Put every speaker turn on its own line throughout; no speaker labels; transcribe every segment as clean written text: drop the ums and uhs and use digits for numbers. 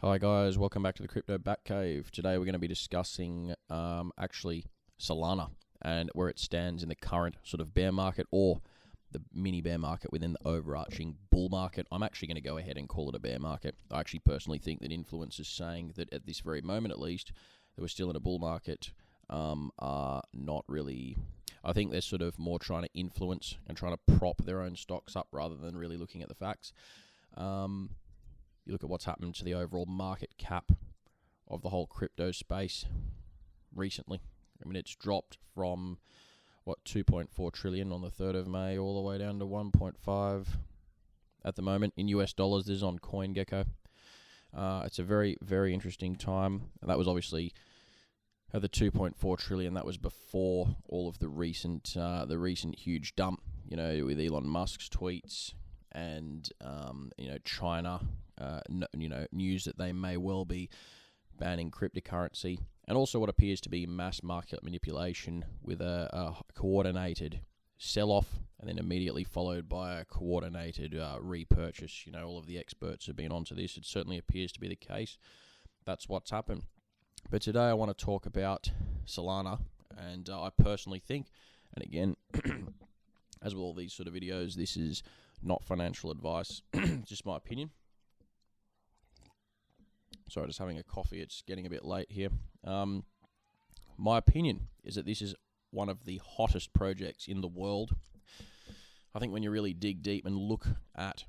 Hi guys, welcome back to the Crypto Batcave. Today we're going to be discussing Solana and where it stands in the current sort of bear market or the mini bear market within the overarching bull market. I'm actually going to go ahead and call it a bear market. I actually personally think that influencers saying that at this very moment at least that we're still in a bull market are not really... I think they're sort of more trying to influence and trying to prop their own stocks up rather than really looking at the facts. You look at what's happened to the overall market cap of the whole crypto space recently. I mean, it's dropped from, 2.4 trillion on the 3rd of May all the way down to 1.5 at the moment in US dollars. This is on CoinGecko. It's a very, very interesting time. And that was obviously at the 2.4 trillion. That was before all of the recent huge dump, with Elon Musk's tweets and, China, news that they may well be banning cryptocurrency, and also what appears to be mass market manipulation with a coordinated sell-off and then immediately followed by a coordinated repurchase. All of the experts have been onto this. It certainly appears to be the case. That's what's happened. But today I want to talk about Solana, and I personally think, and again, as with all these sort of videos, this is not financial advice, just my opinion. Sorry, just having a coffee. It's getting a bit late here. My opinion is that this is one of the hottest projects in the world. I think when you really dig deep and look at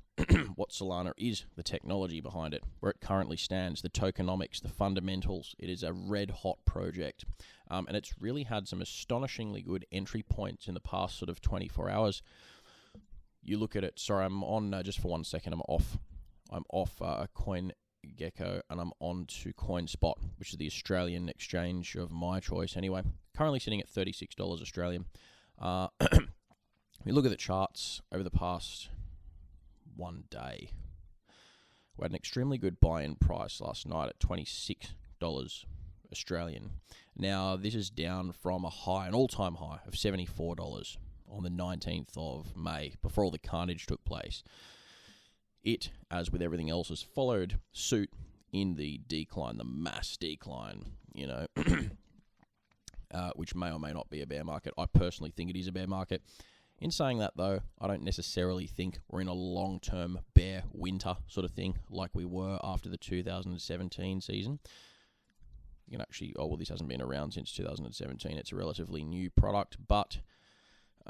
what Solana is, the technology behind it, where it currently stands, the tokenomics, the fundamentals, it is a red-hot project. And it's really had some astonishingly good entry points in the past sort of 24 hours. You look at it. Sorry, I'm on, just for 1 second, I'm off CoinGecko, and I'm on to CoinSpot, which is the Australian exchange of my choice anyway. Currently sitting at $36 Australian. You look at the charts over the past one day. We had an extremely good buy-in price last night at $26 Australian. Now, this is down from an all-time high of $74 on the 19th of May, before all the carnage took place. It, as with everything else, has followed suit in the decline, the mass decline, which may or may not be a bear market. I personally think it is a bear market. In saying that, though, I don't necessarily think we're in a long-term bear winter sort of thing like we were after the 2017 season. You can actually, this hasn't been around since 2017. It's a relatively new product, but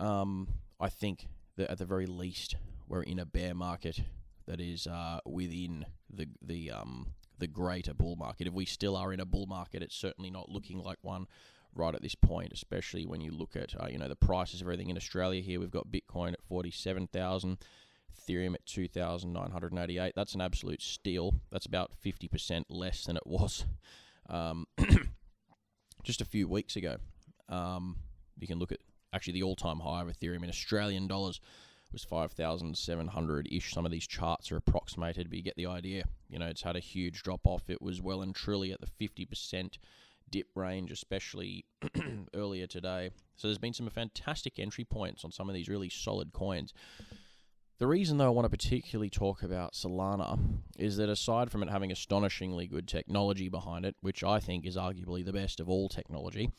I think that at the very least we're in a bear market that is within the greater bull market. If we still are in a bull market, it's certainly not looking like one right at this point, especially when you look at the prices of everything in Australia here. We've got Bitcoin at 47,000, Ethereum at 2,988. That's an absolute steal. That's about 50% less than it was just a few weeks ago. You can look at actually the all-time high of Ethereum in Australian dollars was 5,700-ish. Some of these charts are approximated, but you get the idea. It's had a huge drop-off. It was well and truly at the 50% dip range, especially earlier today. So there's been some fantastic entry points on some of these really solid coins. The reason, though, I want to particularly talk about Solana is that aside from it having astonishingly good technology behind it, which I think is arguably the best of all technology,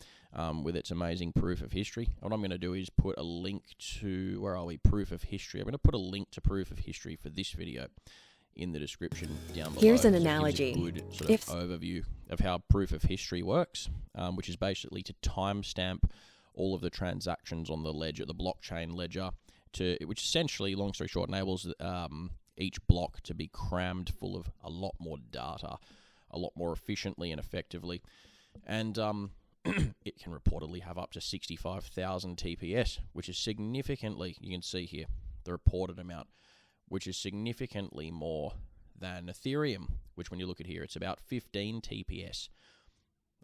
with its amazing proof of history, what I'm going to do is put a link to, proof of history. I'm going to put a link to proof of history for this video in the description down below.
Here's an
So
analogy.
it gives a good sort of overview of how proof of history works, which is basically to timestamp all of the transactions on the ledger, the blockchain ledger, which essentially, long story short, enables each block to be crammed full of a lot more data, a lot more efficiently and effectively. And it can reportedly have up to 65,000 TPS, which is significantly, you can see here, the reported amount, which is significantly more than Ethereum, which when you look at here, it's about 15 TPS.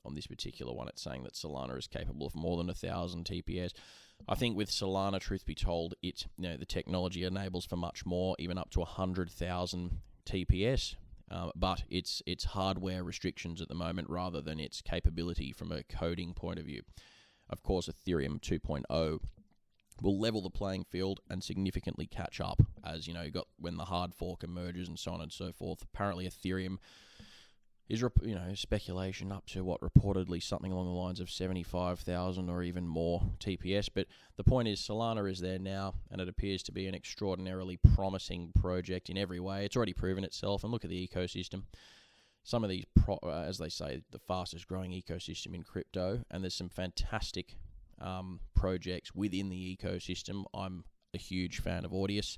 On this particular one, it's saying that Solana is capable of more than 1,000 TPS. I think with Solana, truth be told, the technology enables for much more, even up to 100,000 TPS. But it's hardware restrictions at the moment rather than its capability from a coding point of view. Of course, Ethereum 2.0 will level the playing field and significantly catch up as, you got when the hard fork emerges and so on and so forth. Apparently Ethereum is speculation up to what reportedly something along the lines of 75,000 or even more TPS. But the point is, Solana is there now, and it appears to be an extraordinarily promising project in every way. It's already proven itself, and look at the ecosystem. Some of these, as they say, the fastest growing ecosystem in crypto, and there's some fantastic projects within the ecosystem. I'm a huge fan of Audius.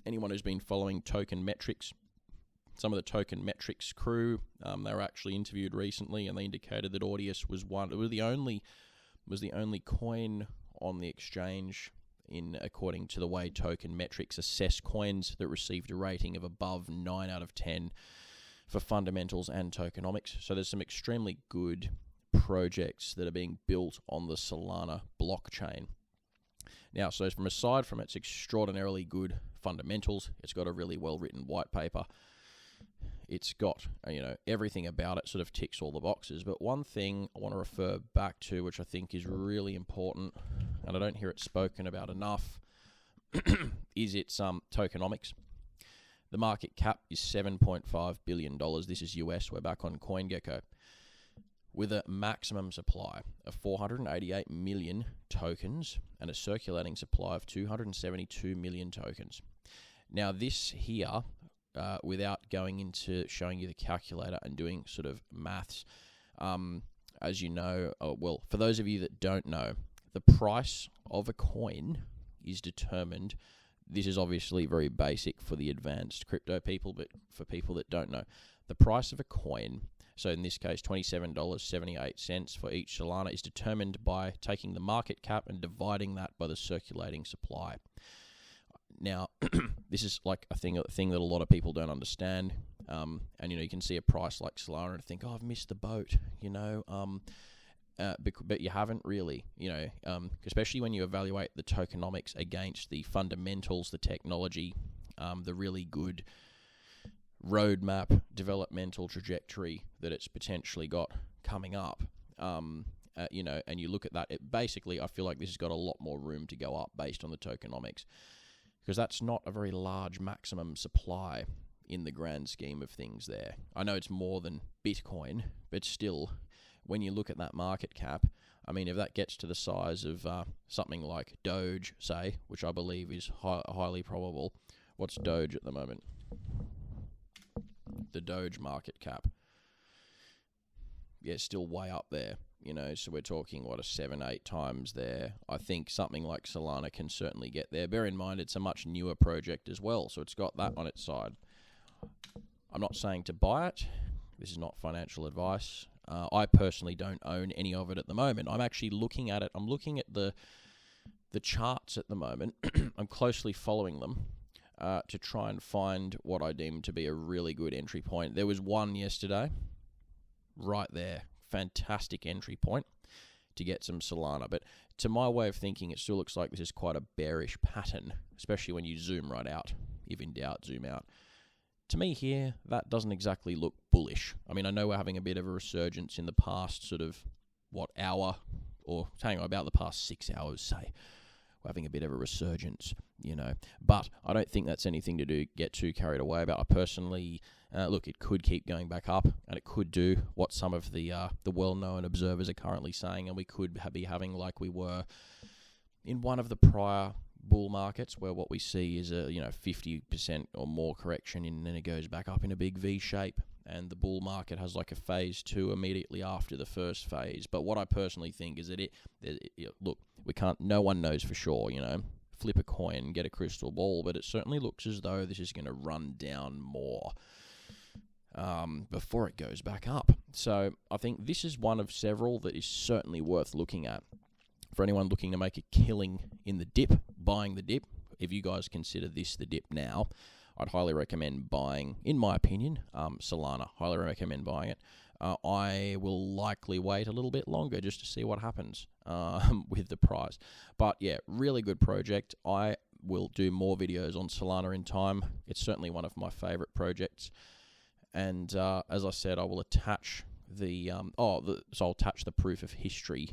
Anyone who's been following Tokenomics, some of the Tokenomics crew, they were actually interviewed recently, and they indicated that Audius was the only coin on the exchange according to the way Tokenomics assess coins that received a rating of above 9 out of 10 for fundamentals and tokenomics. So there's some extremely good projects that are being built on the Solana blockchain. Now, so aside from its extraordinarily good fundamentals, it's got a really well-written white paper. It's got, everything about it sort of ticks all the boxes. But one thing I want to refer back to, which I think is really important, and I don't hear it spoken about enough, is its tokenomics. The market cap is $7.5 billion. This is US. We're back on CoinGecko. With a maximum supply of 488 million tokens and a circulating supply of 272 million tokens. Now, this here, without going into showing you the calculator and doing sort of maths, as you know, for those of you that don't know, the price of a coin is determined. This is obviously very basic for the advanced crypto people, but for people that don't know, the price of a coin, so in this case $27.78 for each Solana, is determined by taking the market cap and dividing that by the circulating supply. Now, this is like a thing that a lot of people don't understand, and you can see a price like Solana and think, I've missed the boat, but you haven't really, especially when you evaluate the tokenomics against the fundamentals, the technology, the really good roadmap, developmental trajectory that it's potentially got coming up, and you look at that, I feel like this has got a lot more room to go up based on the tokenomics, because that's not a very large maximum supply in the grand scheme of things there. I know it's more than Bitcoin, but still, when you look at that market cap, if that gets to the size of something like Doge, say, which I believe is highly probable. What's Doge at the moment? The Doge market cap. Yeah, it's still way up there, so we're talking, a 7-8 times there. I think something like Solana can certainly get there. Bear in mind, it's a much newer project as well, so it's got that on its side. I'm not saying to buy it. This is not financial advice. I personally don't own any of it at the moment. I'm actually looking at it. I'm looking at the charts at the moment. I'm closely following them to try and find what I deem to be a really good entry point. There was one yesterday, right there. Fantastic entry point to get some Solana. But to my way of thinking, it still looks like this is quite a bearish pattern, especially when you zoom right out. If in doubt, zoom out. To me here, that doesn't exactly look bullish. I know we're having a bit of a resurgence in the past hour, or about the past 6 hours, say. We're having a bit of a resurgence, But I don't think that's anything to get too carried away about. I personally, it could keep going back up, and it could do what some of the well-known observers are currently saying, and we could be having, like we were in one of the prior bull markets, where what we see is a 50% or more correction, and then it goes back up in a big V shape, and the bull market has like a phase 2 immediately after the first phase. But what I personally think is that no one knows for sure, flip a coin, get a crystal ball, but it certainly looks as though this is going to run down more before it goes back up. So I think this is one of several that is certainly worth looking at. For anyone looking to make a killing in the dip, buying the dip, if you guys consider this the dip now, I'd highly recommend buying, in my opinion, Solana. Highly recommend buying it. I will likely wait a little bit longer just to see what happens with the price. But yeah, really good project. I will do more videos on Solana in time. It's certainly one of my favorite projects. And as I said, I will attach I'll attach the proof of history.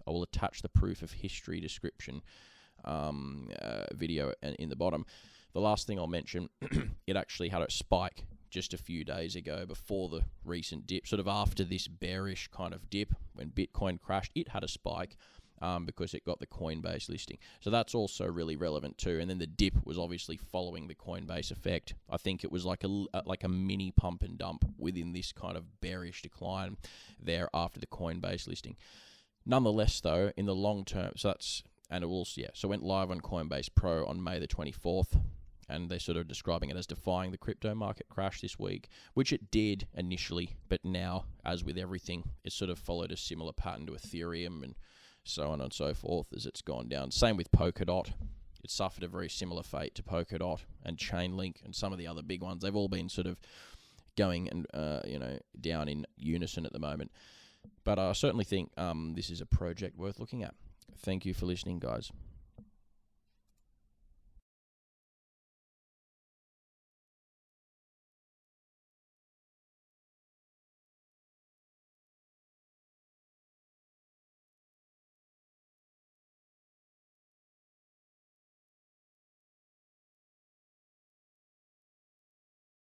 I will attach the proof of history description video in the bottom. The last thing I'll mention, it actually had a spike just a few days ago before the recent dip, sort of after this bearish kind of dip when Bitcoin crashed. It had a spike because it got the Coinbase listing. So that's also really relevant too. And then the dip was obviously following the Coinbase effect. I think it was like a mini pump and dump within this kind of bearish decline there after the Coinbase listing. Nonetheless, though, in the long term, so it went live on Coinbase Pro on May the 24th. And they're sort of describing it as defying the crypto market crash this week, which it did initially, but now, as with everything, it sort of followed a similar pattern to Ethereum and so on and so forth as it's gone down. Same with Polkadot. It suffered a very similar fate to Polkadot and Chainlink and some of the other big ones. They've all been sort of going and down in unison at the moment. But I certainly think this is a project worth looking at. Thank you for listening, guys.